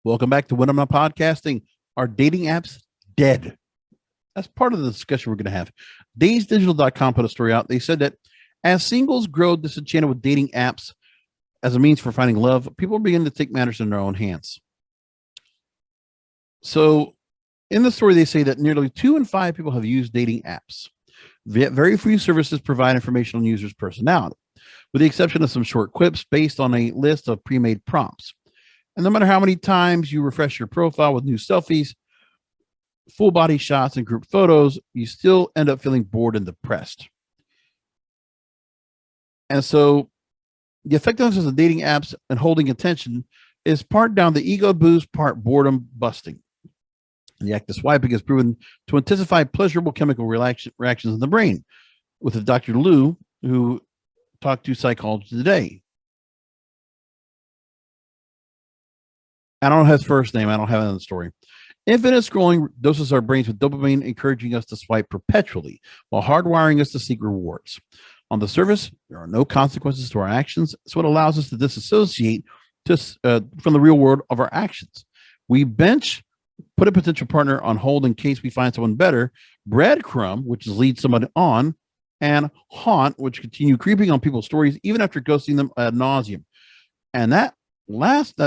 Welcome back to When I'm Not Podcasting. Are dating apps dead? That's part of the discussion we're going to have. DaysDigital.com put a story out. They said that as singles grow disenchanted with dating apps as a means for finding love, people are beginning to take matters in their own hands. So in the story, they say that nearly 2 in 5 people have used dating apps. Yet very few services provide information on users' personality, with the exception of some short quips based on a list of pre-made prompts. And no matter how many times you refresh your profile with new selfies, full body shots, and group photos, you still end up feeling bored and depressed. And so the effectiveness of the dating apps and holding attention is part down the ego boost, part boredom busting. The act of swiping is proven to intensify pleasurable chemical reactions in the brain, with Dr. Liu, who talked to Psychology Today. I don't have his first name. I don't have it in the story. Infinite scrolling doses our brains with dopamine, encouraging us to swipe perpetually while hardwiring us to seek rewards. On the surface, there are no consequences to our actions, so it allows us to disassociate from the real world of our actions. We bench, put a potential partner on hold in case we find someone better, breadcrumb, which is lead someone on, and haunt, which continue creeping on people's stories even after ghosting them ad nauseum. And that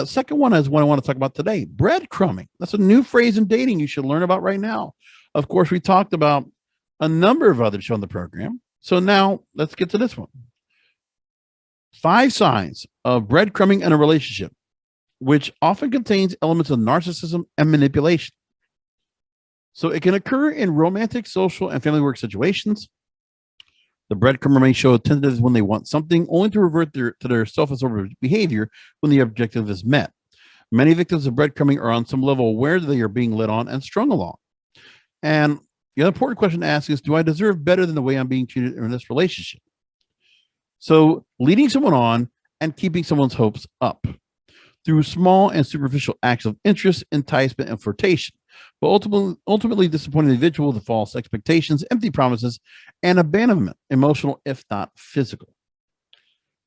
second one is what I want to talk about today. Breadcrumbing. That's a new phrase in dating you should learn about right now. Of course, we talked about a number of others on the program. So now let's get to this one. 5 signs of breadcrumbing in a relationship, which often contains elements of narcissism and manipulation. So it can occur in romantic, social, and family work situations. The breadcrumber may show tenderness when they want something, only to revert to their self-absorbed behavior when the objective is met. Many victims of breadcrumbing are on some level aware that they are being led on and strung along. And the important question to ask is, do I deserve better than the way I'm being treated in this relationship? So leading someone on and keeping someone's hopes up through small and superficial acts of interest, enticement, and flirtation, but ultimately disappointing the individual with false expectations, empty promises, and abandonment, emotional, if not physical.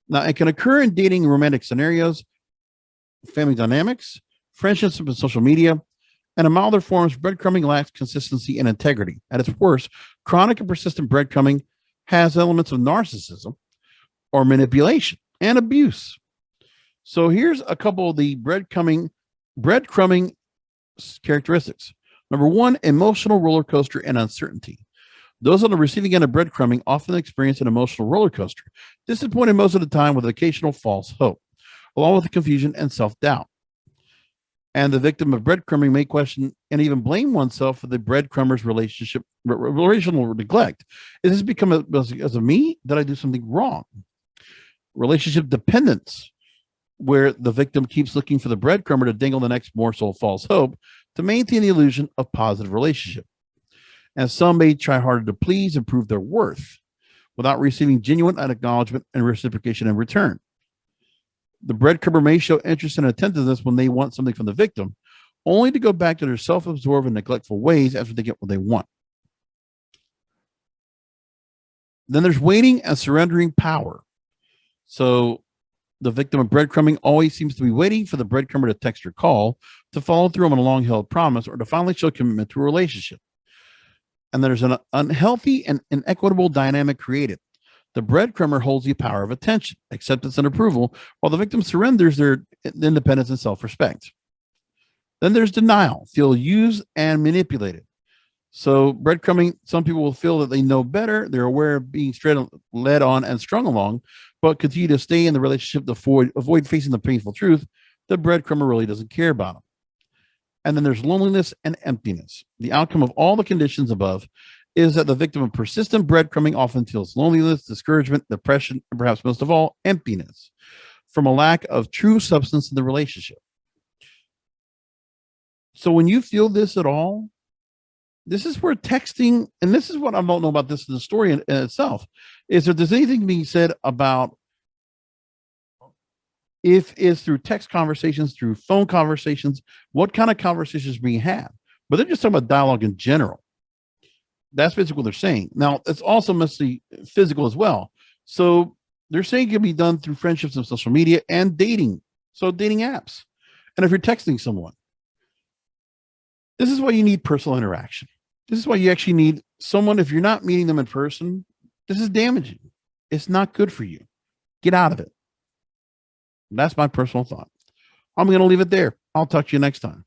Now, it can occur in dating and romantic scenarios, family dynamics, friendships and social media, and in milder forms, breadcrumbing lacks consistency and integrity. At its worst, chronic and persistent breadcrumbing has elements of narcissism or manipulation and abuse. So here's a couple of the breadcrumbing characteristics. Number 1, emotional roller coaster and uncertainty. Those on the receiving end of breadcrumbing often experience an emotional roller coaster, disappointed most of the time with occasional false hope, along with the confusion and self-doubt. And the victim of breadcrumbing may question and even blame oneself for the breadcrumber's relational neglect. Is this become as a me? Did I do something wrong? Relationship dependence, where the victim keeps looking for the breadcrumber to dangle the next morsel of false hope to maintain the illusion of positive relationship. And some may try harder to please and prove their worth without receiving genuine acknowledgement and reciprocation in return. The breadcrumber may show interest and attentiveness when they want something from the victim, only to go back to their self-absorbed and neglectful ways after they get what they want. Then there's waiting and surrendering power. So the victim of breadcrumbing always seems to be waiting for the breadcrumber to text or call, to follow through on a long-held promise, or to finally show commitment to a relationship. And there's an unhealthy and inequitable dynamic created. The breadcrumber holds the power of attention, acceptance, and approval, while the victim surrenders their independence and self-respect. Then there's denial, feel used and manipulated. So breadcrumbing, some people will feel that they know better, they're aware of being led on and strung along, but continue to stay in the relationship to avoid facing the painful truth. The breadcrumber really doesn't care about them. And then there's loneliness and emptiness. The outcome of all the conditions above is that the victim of persistent breadcrumbing often feels loneliness, discouragement, depression, and perhaps most of all, emptiness from a lack of true substance in the relationship. So when you feel this at all, this is where texting, and this is what I don't know about this in the story in itself, is if there's anything being said about if it's through text conversations, through phone conversations, what kind of conversations being had. But they're just talking about dialogue in general. That's basically what they're saying. Now, it's also mostly physical as well. So they're saying it can be done through friendships and social media and dating. So dating apps. And if you're texting someone, This is why you need personal interaction. This is why you actually need someone. If you're not meeting them in person, this is damaging. It's not good for you. Get out of it. That's my personal thought. I'm going to leave it there. I'll talk to you next time.